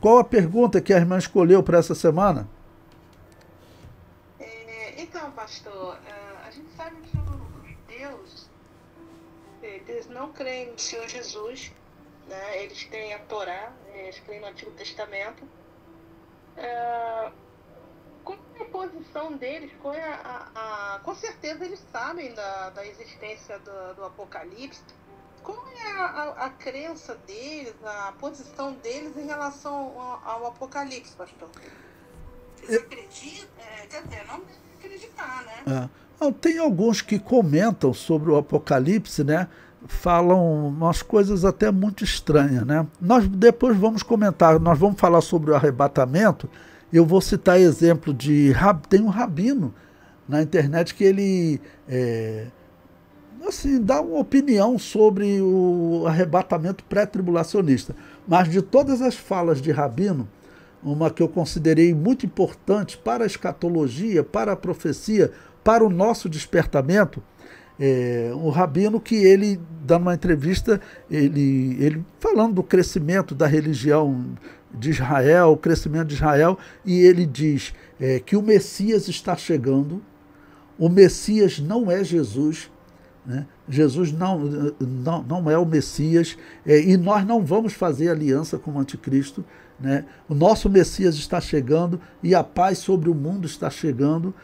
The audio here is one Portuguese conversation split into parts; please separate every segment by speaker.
Speaker 1: Qual a pergunta que a irmã escolheu para essa semana?
Speaker 2: Então, pastor, a gente sabe que os judeus, eles não creem no Senhor Jesus, né? Eles têm a Torá, eles creem no Antigo Testamento. Ah, Qual é a posição deles? Com certeza eles sabem da existência do Apocalipse. Qual é a crença deles, a posição deles em relação ao Apocalipse, pastor? Eles acreditam, quer dizer, não devem acreditar, né?
Speaker 1: É. Não, tem alguns que comentam sobre o Apocalipse, né? Falam umas coisas até muito estranhas, né? Nós depois vamos comentar, nós vamos falar sobre o arrebatamento. Eu vou citar exemplo tem um rabino na internet que ele assim, dá uma opinião sobre o arrebatamento pré-tribulacionista. Mas de todas as falas de rabino, uma que eu considerei muito importante para a escatologia, para a profecia, para o nosso despertamento, o rabino que ele, dando uma entrevista, ele falando do crescimento da religião de Israel, o crescimento de Israel, e ele diz que o Messias está chegando, o Messias não é Jesus, né? Jesus não é o Messias, e nós não vamos fazer aliança com o anticristo. Né? O nosso Messias está chegando e a paz sobre o mundo está chegando.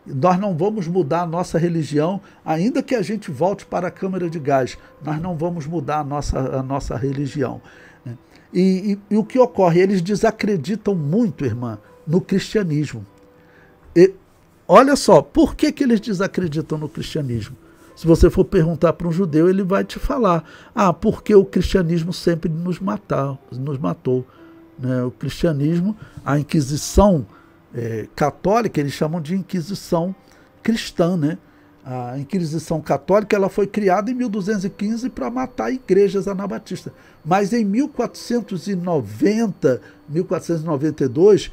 Speaker 1: Nós não vamos mudar a nossa religião, ainda que a gente volte para a câmara de gás, nós não vamos mudar a nossa religião. Né? E o que ocorre? Eles desacreditam muito, irmã, no cristianismo. E, olha só, por que eles desacreditam no cristianismo? Se você for perguntar para um judeu, ele vai te falar: porque o cristianismo sempre nos matou. Né? O cristianismo, a Inquisição católica, eles chamam de Inquisição cristã. Né? A Inquisição católica ela foi criada em 1215 para matar igrejas anabatistas. Mas em 1490, 1492,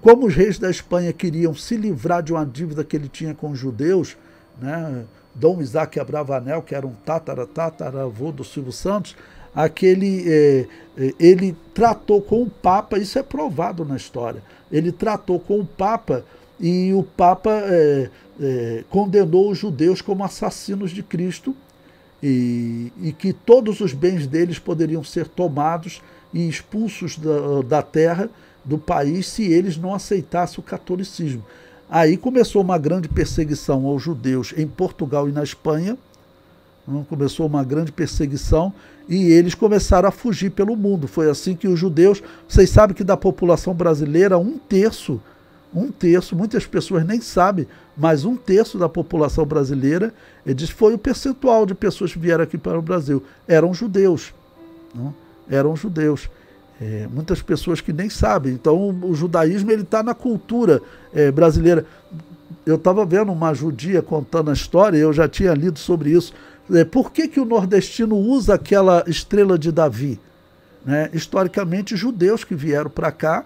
Speaker 1: como os reis da Espanha queriam se livrar de uma dívida que ele tinha com os judeus, né? Dom Isaac Abravanel, que era um tataravô do Silvio Santos, ele tratou com o Papa, isso é provado na história, ele tratou com o Papa e o Papa condenou os judeus como assassinos de Cristo e que todos os bens deles poderiam ser tomados e expulsos da terra, do país, se eles não aceitassem o catolicismo. Aí começou uma grande perseguição aos judeus em Portugal e na Espanha. Começou uma grande perseguição e eles começaram a fugir pelo mundo. Foi assim que os judeus, vocês sabem que da população brasileira, um terço, muitas pessoas nem sabem, mas um terço da população brasileira, foi o percentual de pessoas que vieram aqui para o Brasil. Eram judeus. Não? Eram judeus. Muitas pessoas que nem sabem. Então o judaísmo está na cultura brasileira. Eu estava vendo uma judia contando a história, eu já tinha lido sobre isso. Por que o nordestino usa aquela estrela de Davi? Né? Historicamente, judeus que vieram para cá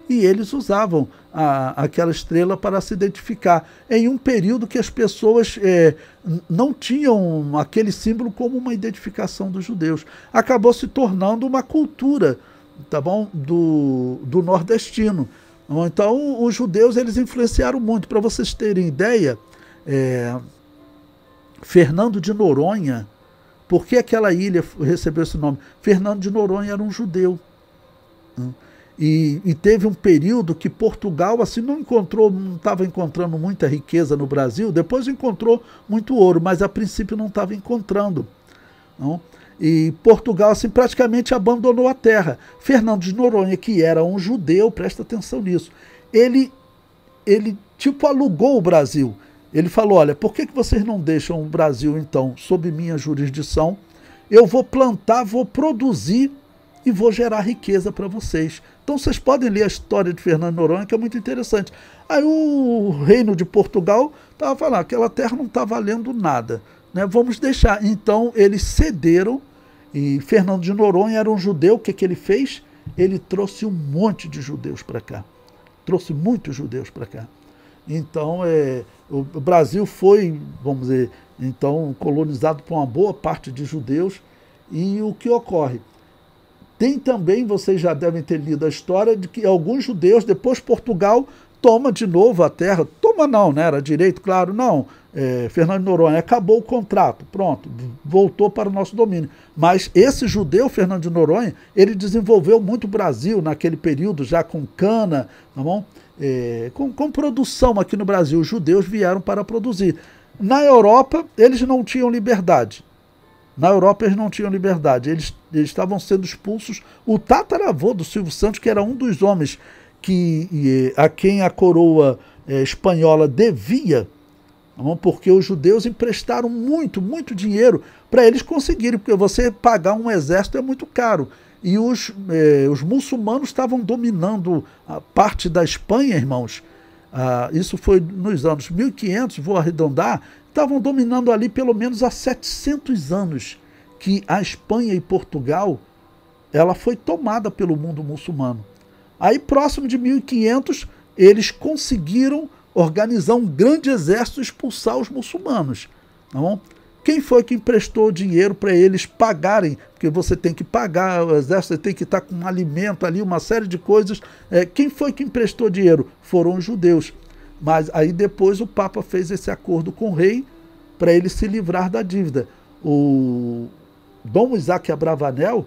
Speaker 1: e eles usavam aquela estrela para se identificar em um período que as pessoas não tinham aquele símbolo como uma identificação dos judeus. Acabou se tornando uma cultura, tá bom, do nordestino. Então os judeus eles influenciaram muito. Para vocês terem ideia, Fernando de Noronha, por que aquela ilha recebeu esse nome? Fernando de Noronha era um judeu. E teve um período que Portugal assim não estava encontrando muita riqueza no Brasil, depois encontrou muito ouro, mas a princípio não estava encontrando. Não? E Portugal assim, praticamente abandonou a terra. Fernando de Noronha, que era um judeu, presta atenção nisso, ele tipo alugou o Brasil. Ele falou: olha, por que vocês não deixam o Brasil então sob minha jurisdição? Eu vou plantar, vou produzir e vou gerar riqueza para vocês. Então vocês podem ler a história de Fernando de Noronha, que é muito interessante. Aí o reino de Portugal estava falando: aquela terra não está valendo nada, né? Vamos deixar. Então eles cederam, e Fernando de Noronha era um judeu. O que ele fez? Ele trouxe um monte de judeus para cá. Trouxe muitos judeus para cá. Então o Brasil foi, vamos dizer, então colonizado por uma boa parte de judeus. E o que ocorre? Tem também, vocês já devem ter lido a história de que alguns judeus, depois Portugal toma de novo a terra. Toma não, né? Era direito, claro, não. Fernando de Noronha acabou o contrato, pronto, voltou para o nosso domínio. Mas esse judeu, Fernando de Noronha, ele desenvolveu muito o Brasil naquele período, já com cana, tá bom? Com produção aqui no Brasil. Os judeus vieram para produzir. Na Europa, eles não tinham liberdade. Na Europa eles não tinham liberdade, eles estavam sendo expulsos. O tataravô do Silvio Santos, que era um dos homens a quem a coroa espanhola devia, porque os judeus emprestaram muito, muito dinheiro para eles conseguirem, porque você pagar um exército é muito caro. E os muçulmanos estavam dominando a parte da Espanha, irmãos. Isso foi nos anos 1500, vou arredondar, estavam dominando ali pelo menos há 700 anos que a Espanha e Portugal ela foi tomada pelo mundo muçulmano. Aí, próximo de 1500, eles conseguiram organizar um grande exército e expulsar os muçulmanos. Tá bom? Quem foi que emprestou dinheiro para eles pagarem? Porque você tem que pagar, o exército tem que estar com um alimento ali, uma série de coisas. Quem foi que emprestou dinheiro? Foram os judeus. Mas aí depois o Papa fez esse acordo com o rei para ele se livrar da dívida. O Dom Isaac Abravanel,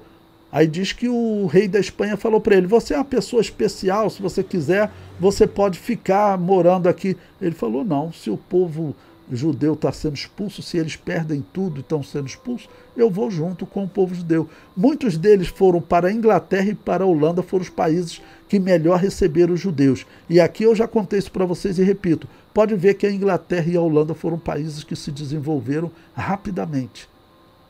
Speaker 1: aí diz que o rei da Espanha falou para ele: você é uma pessoa especial, se você quiser, você pode ficar morando aqui. Ele falou: não, se o povo judeu está sendo expulso, se eles perdem tudo e estão sendo expulsos, eu vou junto com o povo judeu. Muitos deles foram para a Inglaterra e para a Holanda, foram os países que melhor receberam os judeus. E aqui eu já contei isso para vocês e repito, pode ver que a Inglaterra e a Holanda foram países que se desenvolveram rapidamente.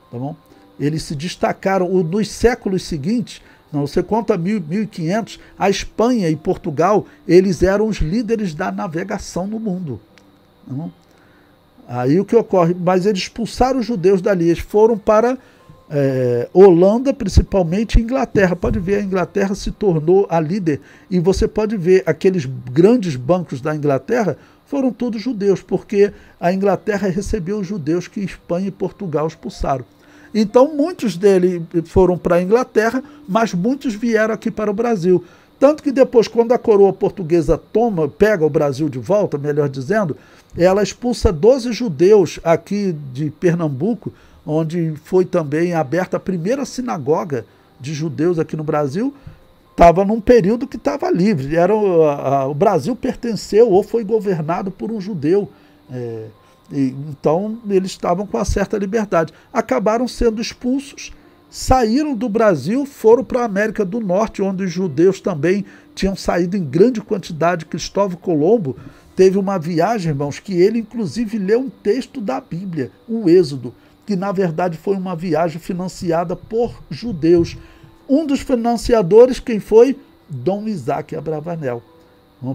Speaker 1: Tá bom? Eles se destacaram nos séculos seguintes. Não, você conta 1500, a Espanha e Portugal, eles eram os líderes da navegação no mundo. Tá bom? Aí o que ocorre? Mas eles expulsaram os judeus dali, eles foram para Holanda, principalmente, e Inglaterra. Pode ver, a Inglaterra se tornou a líder, e você pode ver aqueles grandes bancos da Inglaterra foram todos judeus, porque a Inglaterra recebeu os judeus que Espanha e Portugal expulsaram. Então muitos deles foram para a Inglaterra, mas muitos vieram aqui para o Brasil. Tanto que depois, quando a coroa portuguesa pega o Brasil de volta, melhor dizendo, ela expulsa 12 judeus aqui de Pernambuco, onde foi também aberta a primeira sinagoga de judeus aqui no Brasil. Estava num período que estava livre. O Brasil pertenceu ou foi governado por um judeu. Então, eles estavam com uma certa liberdade. Acabaram sendo expulsos, saíram do Brasil, foram para a América do Norte, onde os judeus também tinham saído em grande quantidade. Cristóvão Colombo teve uma viagem, irmãos, que ele inclusive leu um texto da Bíblia, o Êxodo, que na verdade foi uma viagem financiada por judeus. Um dos financiadores, quem foi? Dom Isaac Abravanel.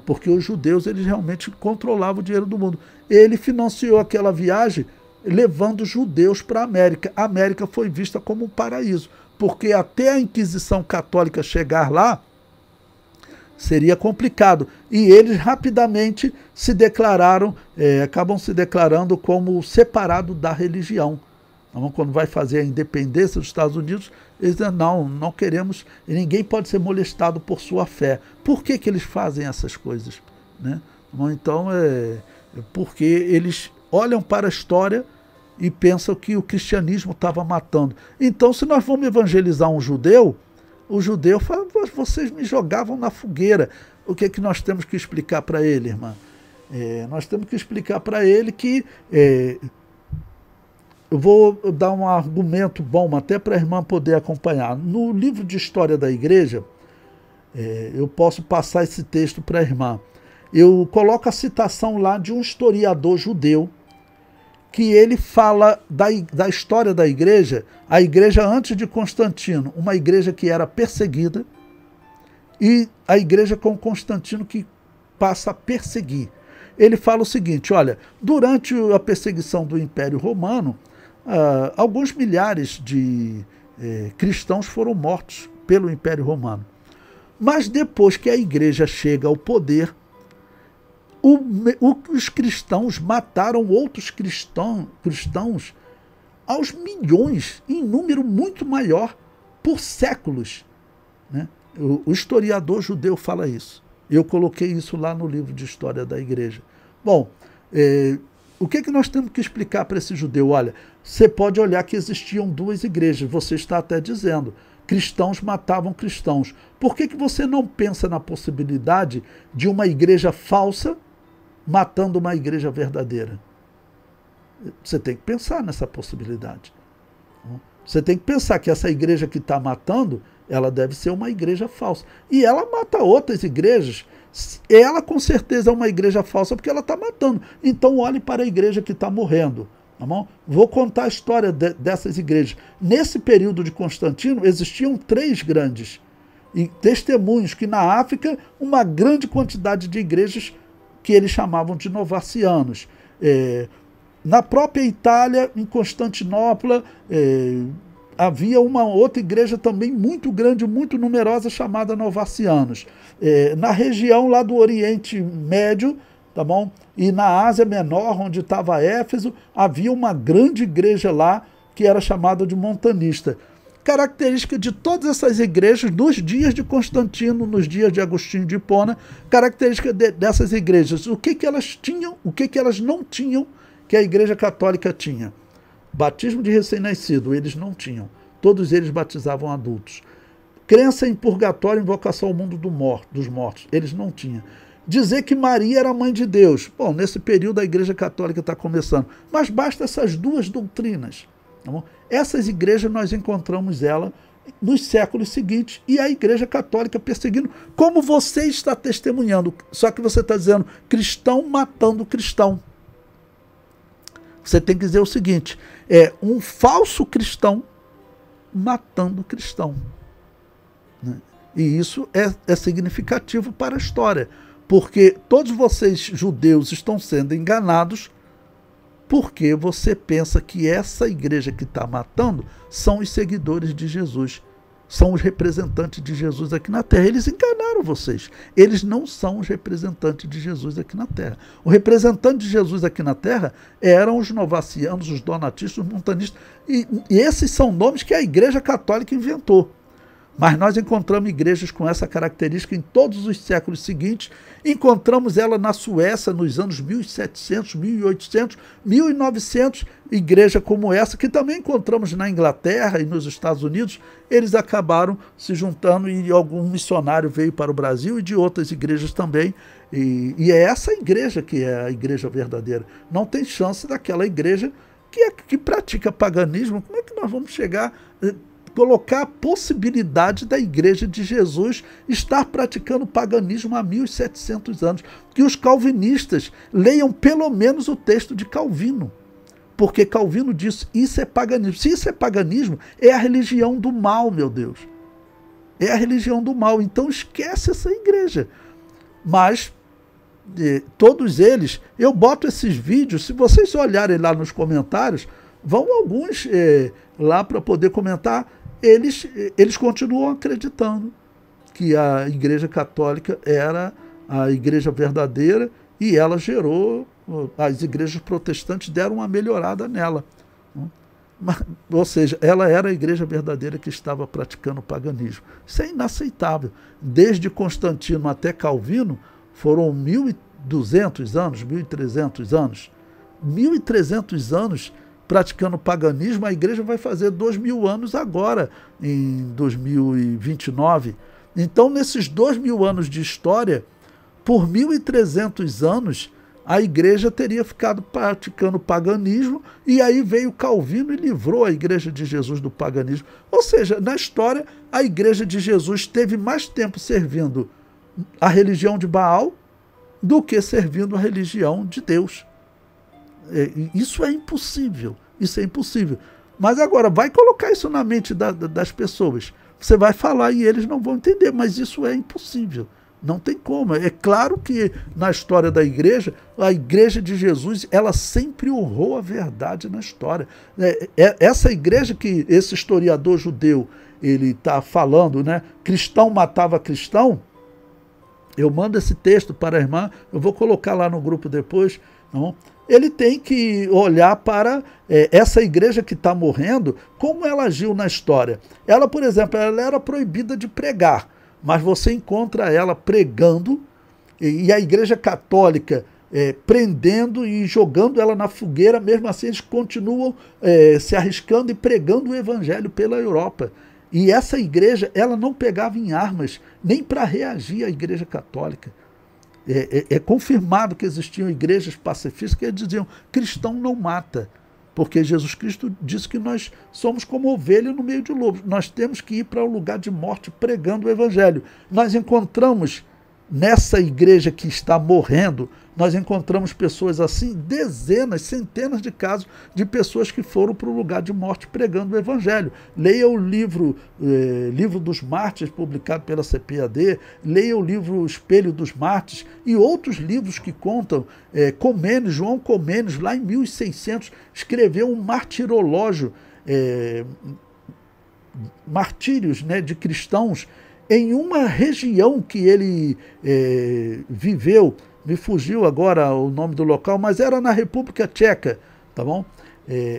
Speaker 1: Porque os judeus, eles realmente controlavam o dinheiro do mundo. Ele financiou aquela viagem levando judeus para a América. A América foi vista como um paraíso, porque até a Inquisição Católica chegar lá, seria complicado. E eles rapidamente se declararam, acabam se declarando como separado da religião. Então, quando vai fazer a independência dos Estados Unidos, eles dizem: não queremos, ninguém pode ser molestado por sua fé. Por que eles fazem essas coisas? Né? Então, porque eles olham para a história e pensam que o cristianismo estava matando. Então, se nós vamos evangelizar um judeu, o judeu fala: vocês me jogavam na fogueira. O que é que nós temos que explicar para ele, irmã? Nós temos que explicar para ele que... eu vou dar um argumento bom até para a irmã poder acompanhar. No livro de História da Igreja, eu posso passar esse texto para a irmã. Eu coloco a citação lá de um historiador judeu, que ele fala da história da igreja, a igreja antes de Constantino, uma igreja que era perseguida, e a igreja com Constantino que passa a perseguir. Ele fala o seguinte: olha, durante a perseguição do Império Romano, alguns milhares de cristãos foram mortos pelo Império Romano. Mas depois que a igreja chega ao poder, os cristãos mataram outros cristãos aos milhões, em número muito maior, por séculos. né? O historiador judeu fala isso. Eu coloquei isso lá no livro de História da Igreja. Bom, o que nós temos que explicar para esse judeu? Olha, você pode olhar que existiam duas igrejas, você está até dizendo, cristãos matavam cristãos. Por que você não pensa na possibilidade de uma igreja falsa matando uma igreja verdadeira? Você tem que pensar nessa possibilidade. Você tem que pensar que essa igreja que está matando, ela deve ser uma igreja falsa. E ela mata outras igrejas. Ela com certeza é uma igreja falsa porque ela está matando. Então olhe para a igreja que está morrendo. Tá bom? Vou contar a história dessas igrejas. Nesse período de Constantino, existiam 3 grandes e testemunhos que na África, uma grande quantidade de igrejas que eles chamavam de novacianos. Na própria Itália, em Constantinopla, havia uma outra igreja também muito grande, muito numerosa, chamada Novacianos. Na região lá do Oriente Médio, tá bom? E na Ásia Menor, onde estava Éfeso, havia uma grande igreja lá que era chamada de montanista. Característica de todas essas igrejas, nos dias de Constantino, nos dias de Agostinho de Hipona, característica dessas igrejas, o que elas tinham, o que elas não tinham, que a Igreja Católica tinha. Batismo de recém-nascido, eles não tinham. Todos eles batizavam adultos. Crença em purgatório e invocação ao mundo dos mortos, eles não tinham. Dizer que Maria era mãe de Deus. Bom, nesse período a Igreja Católica está começando. Mas basta essas 2 doutrinas. Tá bom? Essas igrejas nós encontramos ela nos séculos seguintes e a Igreja Católica perseguindo, como você está testemunhando. Só que você está dizendo cristão matando cristão. Você tem que dizer o seguinte, um falso cristão matando cristão. Né? E isso é significativo para a história, porque todos vocês judeus estão sendo enganados porque você pensa que essa igreja que está matando são os seguidores de Jesus, são os representantes de Jesus aqui na Terra. Eles enganaram vocês. Eles não são os representantes de Jesus aqui na Terra. O representante de Jesus aqui na Terra eram os novacianos, os donatistas, os montanistas. E esses são nomes que a Igreja Católica inventou. Mas nós encontramos igrejas com essa característica em todos os séculos seguintes. Encontramos ela na Suécia nos anos 1700, 1800, 1900, igreja como essa, que também encontramos na Inglaterra e nos Estados Unidos. Eles acabaram se juntando e algum missionário veio para o Brasil e de outras igrejas também. E é essa igreja que é a igreja verdadeira. Não tem chance daquela igreja que pratica paganismo. Como é que nós vamos chegar... colocar a possibilidade da Igreja de Jesus estar praticando paganismo há 1700 anos. Que os calvinistas leiam pelo menos o texto de Calvino. Porque Calvino disse, isso é paganismo. Se isso é paganismo, é a religião do mal, meu Deus. É a religião do mal. Então esquece essa igreja. Mas todos eles, eu boto esses vídeos, se vocês olharem lá nos comentários, vão alguns lá para poder comentar. Eles continuam acreditando que a Igreja Católica era a igreja verdadeira e ela gerou, as igrejas protestantes deram uma melhorada nela. Ou seja, ela era a igreja verdadeira que estava praticando o paganismo. Isso é inaceitável. Desde Constantino até Calvino foram 1.200 anos, 1.300 anos. 1.300 anos praticando paganismo, a igreja vai fazer 2.000 anos agora, em 2029. Então, nesses 2.000 anos de história, por 1.300 anos, a igreja teria ficado praticando paganismo, e aí veio Calvino e livrou a Igreja de Jesus do paganismo. Ou seja, na história, a Igreja de Jesus teve mais tempo servindo a religião de Baal do que servindo a religião de Deus. Isso é impossível, isso é impossível. Mas agora, vai colocar isso na mente das pessoas. Você vai falar e eles não vão entender, mas isso é impossível. Não tem como. É claro que na história da igreja, a Igreja de Jesus, ela sempre honrou a verdade na história. Essa igreja que esse historiador judeu ele está falando, né? Cristão matava cristão. Eu mando esse texto para a irmã, eu vou colocar lá no grupo depois. Não? ele tem que olhar para essa igreja que está morrendo, como ela agiu na história. Ela, por exemplo, ela era proibida de pregar, mas você encontra ela pregando, e a igreja católica prendendo e jogando ela na fogueira. Mesmo assim eles continuam se arriscando e pregando o evangelho pela Europa. E essa igreja, ela não pegava em armas nem para reagir à igreja católica. É confirmado que existiam igrejas pacifistas que diziam: cristão não mata, porque Jesus Cristo disse que nós somos como ovelha no meio de lobos. Nós temos que ir para o lugar de morte pregando o evangelho. Nós encontramos nessa igreja que está morrendo, nós encontramos pessoas assim, dezenas, centenas de casos de pessoas que foram para o lugar de morte pregando o evangelho. Leia o livro dos Mártires, publicado pela CPAD, leia o livro Espelho dos Mártires e outros livros que contam. Comênios, João Comênios, lá em 1600, escreveu um martirológio, martírios, né, de cristãos em uma região que ele viveu. Me fugiu agora o nome do local, mas era na República Tcheca, tá bom?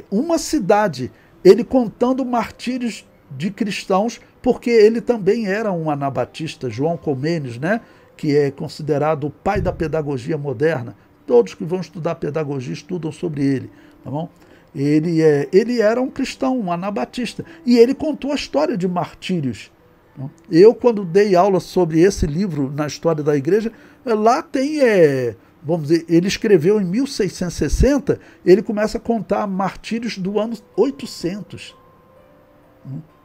Speaker 1: Uma cidade, ele contando martírios de cristãos, porque ele também era um anabatista, João Comênios, né? Que é considerado o pai da pedagogia moderna. Todos que vão estudar pedagogia estudam sobre ele, tá bom? Ele era um cristão, um anabatista, e ele contou a história de martírios. Eu, quando dei aula sobre esse livro na história da igreja, lá tem, vamos dizer, ele escreveu em 1660, ele começa a contar martírios do ano 800.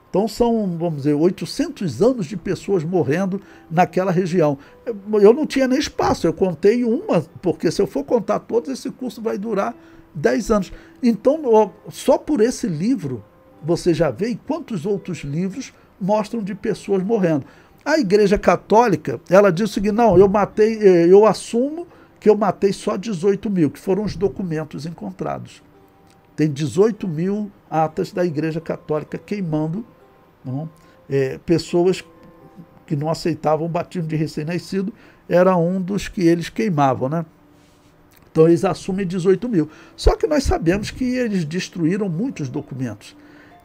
Speaker 1: Então são, vamos dizer, 800 anos de pessoas morrendo naquela região. Eu não tinha nem espaço, eu contei uma, porque se eu for contar todos, esse curso vai durar 10 anos. Então, só por esse livro, você já vê quantos outros livros mostram de pessoas morrendo. A Igreja Católica, ela diz o seguinte: não, eu assumo que eu matei só 18 mil, que foram os documentos encontrados. Tem 18 mil atas da Igreja Católica queimando, não? Pessoas que não aceitavam o batismo de recém-nascido, era um dos que eles queimavam, né? Então eles assumem 18 mil. Só que nós sabemos que eles destruíram muitos documentos.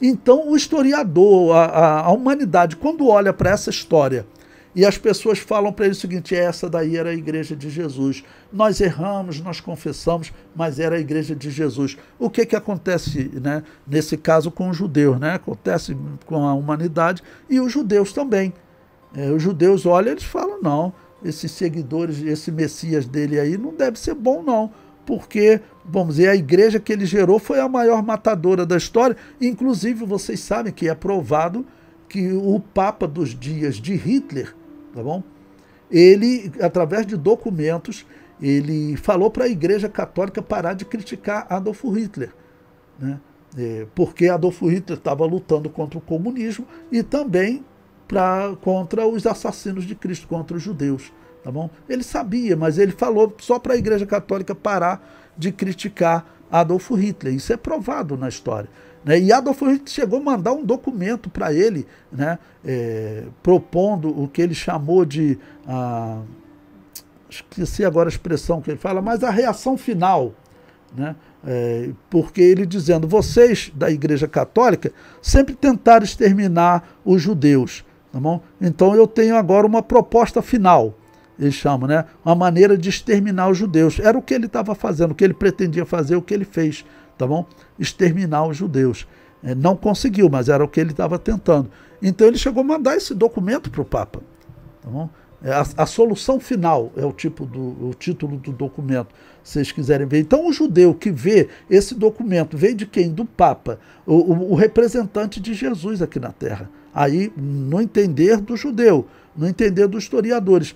Speaker 1: Então o historiador, a humanidade, quando olha para essa história e as pessoas falam para ele o seguinte: essa daí era a igreja de Jesus, nós erramos, nós confessamos, mas era a igreja de Jesus. O que acontece, né, nesse caso com os judeus, né? Acontece com a humanidade e os judeus também. Os judeus olham e eles falam: não, esses seguidores, esse Messias dele aí não deve ser bom não, porque, vamos dizer, a igreja que ele gerou foi a maior matadora da história. Inclusive, vocês sabem que é provado que o Papa dos dias de Hitler, tá bom? Ele, através de documentos, ele falou para a Igreja Católica parar de criticar Adolf Hitler, né? Porque Adolf Hitler estava lutando contra o comunismo e também contra os assassinos de Cristo, contra os judeus. Tá bom? Ele sabia, mas ele falou só para a Igreja Católica parar de criticar Adolf Hitler. Isso é provado na história, né? E Adolf Hitler chegou a mandar um documento para ele, né, propondo o que ele chamou de... esqueci agora a expressão que ele fala, mas a reação final, né? Porque ele dizendo: vocês da Igreja Católica sempre tentaram exterminar os judeus, tá bom? Então eu tenho agora uma proposta final. Eles chamam, né? Uma maneira de exterminar os judeus. Era o que ele estava fazendo, o que ele pretendia fazer, o que ele fez, tá bom? Exterminar os judeus. Não conseguiu, mas era o que ele estava tentando. Então ele chegou a mandar esse documento para o Papa, tá bom? A solução final é o título do documento, se vocês quiserem ver. Então o judeu que vê esse documento, veio de quem? Do Papa, o representante de Jesus aqui na Terra. Aí, no entender do judeu, no entender dos historiadores,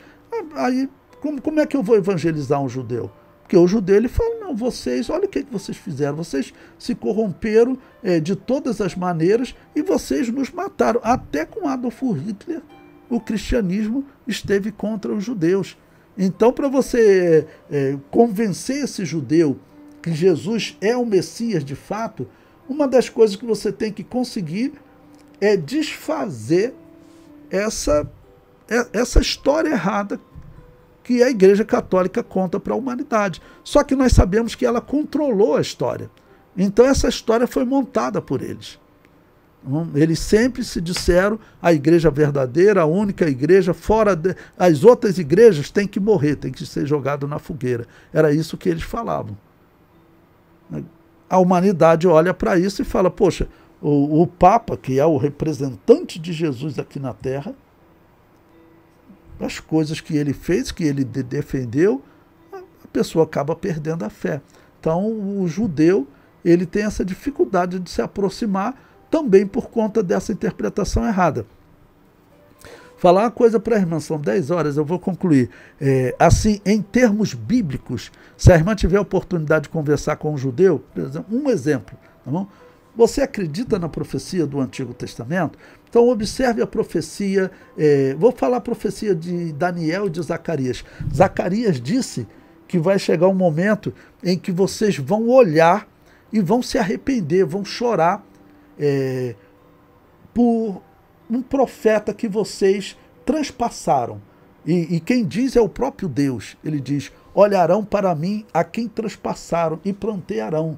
Speaker 1: aí como é que eu vou evangelizar um judeu? Porque o judeu, ele fala: não, vocês, olha o que vocês fizeram, vocês se corromperam de todas as maneiras e vocês nos mataram. Até com Adolf Hitler, o cristianismo esteve contra os judeus. Então, para você convencer esse judeu que Jesus é o Messias de fato, uma das coisas que você tem que conseguir é desfazer essa história errada que a Igreja Católica conta para a humanidade. Só que nós sabemos que ela controlou a história. Então essa história foi montada por eles. Eles sempre se disseram a igreja verdadeira, a única igreja, as outras igrejas têm que morrer, têm que ser jogado na fogueira. Era isso que eles falavam. A humanidade olha para isso e fala, poxa, o Papa, que é o representante de Jesus aqui na Terra, as coisas que ele fez, que ele defendeu, a pessoa acaba perdendo a fé. Então o judeu, ele tem essa dificuldade de se aproximar também por conta dessa interpretação errada. Falar uma coisa para a irmã, são 10 horas, eu vou concluir. Assim, em termos bíblicos, se a irmã tiver a oportunidade de conversar com um judeu, por exemplo, um exemplo, tá bom? Você acredita na profecia do Antigo Testamento? Então observe a profecia, vou falar a profecia de Daniel e de Zacarias. Zacarias disse que vai chegar um momento em que vocês vão olhar e vão se arrepender, vão chorar, por um profeta que vocês transpassaram. E quem diz é o próprio Deus. Ele diz, olharão para mim a quem transpassaram e plantearão.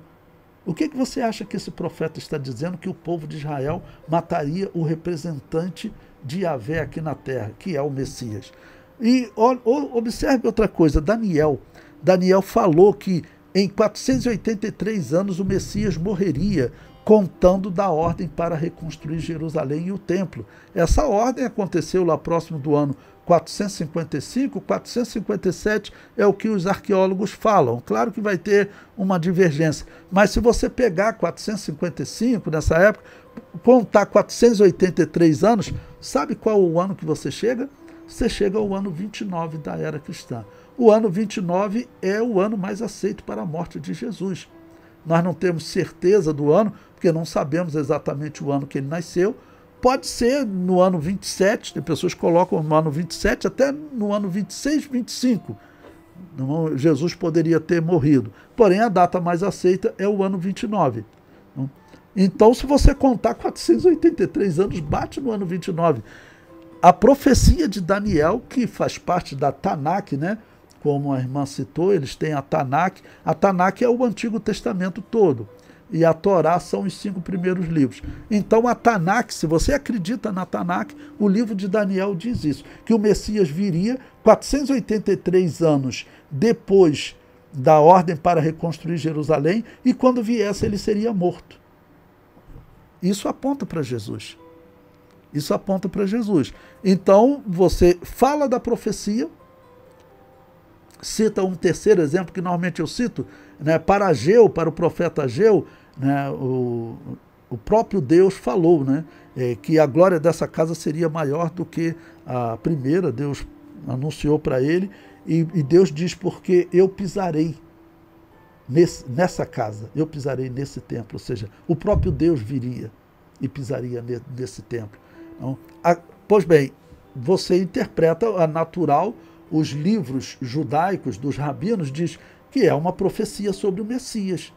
Speaker 1: O que você acha que esse profeta está dizendo? Que o povo de Israel mataria o representante de Yahvé aqui na terra, que é o Messias. E observe outra coisa, Daniel falou que em 483 anos o Messias morreria, contando da ordem para reconstruir Jerusalém e o templo. Essa ordem aconteceu lá próximo do ano 455, 457 é o que os arqueólogos falam. Claro que vai ter uma divergência, mas se você pegar 455 nessa época, contar 483 anos, sabe qual o ano que você chega? Você chega ao ano 29 da era cristã. O ano 29 é o ano mais aceito para a morte de Jesus. Nós não temos certeza do ano, porque não sabemos exatamente o ano que ele nasceu. Pode ser no ano 27, tem pessoas que colocam no ano 27, até no ano 26, 25. Jesus poderia ter morrido. Porém, a data mais aceita é o ano 29. Então, se você contar 483 anos, bate no ano 29. A profecia de Daniel, que faz parte da Tanakh, né? Como a irmã citou, eles têm a Tanakh. A Tanakh é o Antigo Testamento todo. E a Torá são os 5 primeiros livros. Então a Tanakh, se você acredita na Tanakh, o livro de Daniel diz isso, que o Messias viria 483 anos depois da ordem para reconstruir Jerusalém, e quando viesse ele seria morto. Isso aponta para Jesus. Isso aponta para Jesus. Então você fala da profecia, cita um terceiro exemplo que normalmente eu cito, né, para Ageu, para o profeta Ageu, né, o próprio Deus falou, né, que a glória dessa casa seria maior do que a primeira. Deus anunciou para ele, e Deus diz, porque eu pisarei nessa casa, eu pisarei nesse templo, ou seja, o próprio Deus viria e pisaria nesse templo. Então, pois bem, você interpreta a natural. Os livros judaicos dos rabinos diz que é uma profecia sobre o Messias.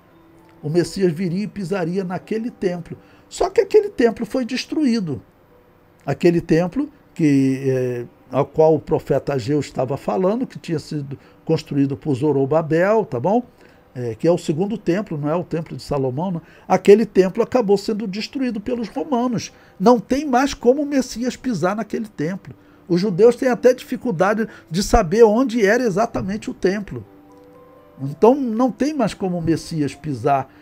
Speaker 1: O Messias viria e pisaria naquele templo. Só que aquele templo foi destruído. Aquele templo ao qual o profeta Ageu estava falando, que tinha sido construído por Zorobabel, tá bom? Que é o segundo templo, não é o templo de Salomão. Não. Aquele templo acabou sendo destruído pelos romanos. Não tem mais como o Messias pisar naquele templo. Os judeus têm até dificuldade de saber onde era exatamente o templo. Então não tem mais como o Messias pisar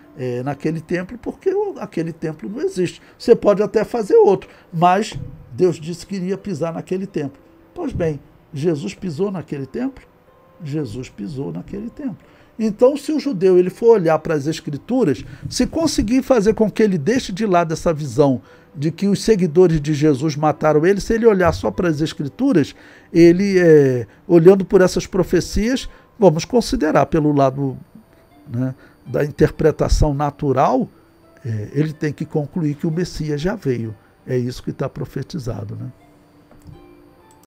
Speaker 1: naquele templo, porque aquele templo não existe. Você pode até fazer outro, mas Deus disse que iria pisar naquele templo. Pois bem, Jesus pisou naquele templo? Jesus pisou naquele templo. Então, se o judeu ele for olhar para as Escrituras, se conseguir fazer com que ele deixe de lado essa visão de que os seguidores de Jesus mataram ele, se ele olhar só para as Escrituras, ele, olhando por essas profecias, vamos considerar pelo lado, né, da interpretação natural, ele tem que concluir que o Messias já veio. É isso que está profetizado, né?